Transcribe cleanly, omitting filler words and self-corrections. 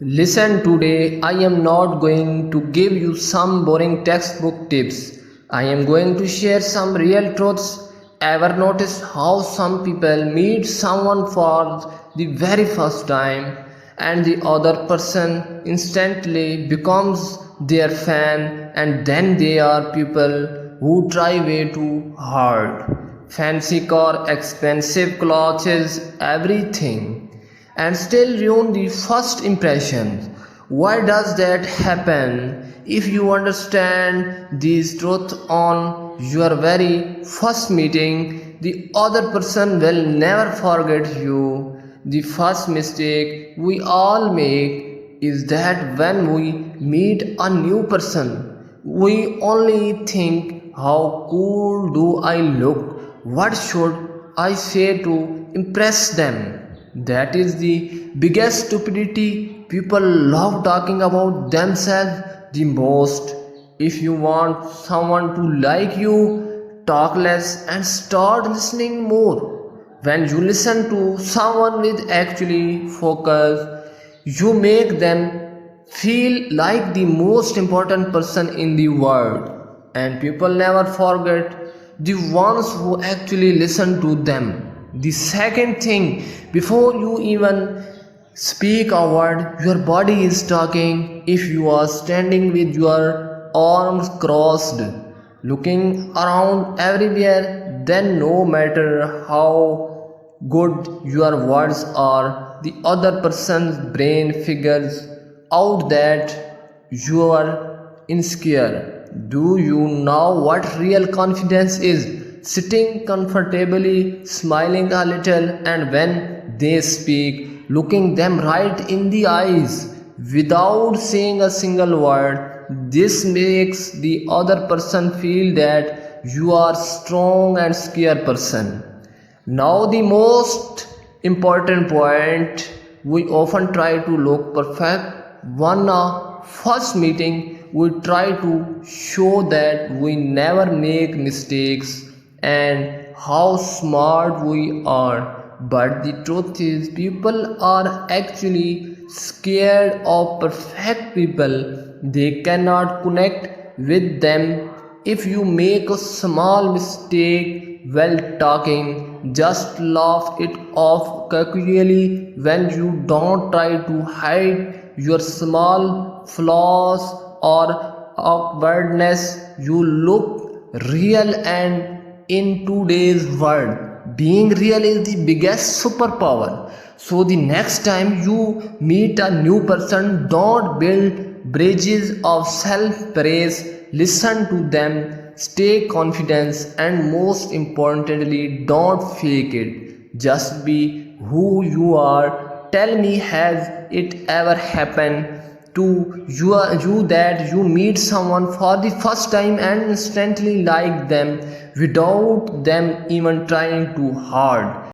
Listen, today I am not going to give you some boring textbook tips. I am going to share some real truths. Ever noticed how some people meet someone for the very first time and the other person instantly becomes their fan, and then there are people who try way too hard. Fancy car, expensive clothes, everything, and still ruin the first impressions. Why does that happen? If you understand these truths on your very first meeting, the other person will never forget you. The first mistake we all make is that when we meet a new person, we only think, how cool do I look? What should I say to impress them? That is the biggest stupidity. People love talking about themselves the most. If you want someone to like you, talk less and start listening more. When you listen to someone with actually focus, you make them feel like the most important person in the world. And people never forget the ones who actually listen to them. The second thing, before you even speak a word, your body is talking. If you are standing with your arms crossed, looking around everywhere, then no matter how good your words are, the other person's brain figures out that you are insecure. Do you know what real confidence is? Sitting comfortably, smiling a little, and when they speak, looking them right in the eyes without saying a single word. This makes the other person feel that you are strong and scared person. Now the most important point, we often try to look perfect. One first meeting, we try to show that we never make mistakes and how smart we are. But the truth is, people are actually scared of perfect people. They cannot connect with them. If you make a small mistake while talking, just laugh it off casually. When you don't try to hide your small flaws or awkwardness, you look real. And in today's world, being real is the biggest superpower. So the next time you meet a new person, don't build bridges of self praise. Listen to them, stay confident, and most importantly, don't fake it. Just be who you are. Tell me, has it ever happened to you that you meet someone for the first time and instantly like them without them even trying too hard?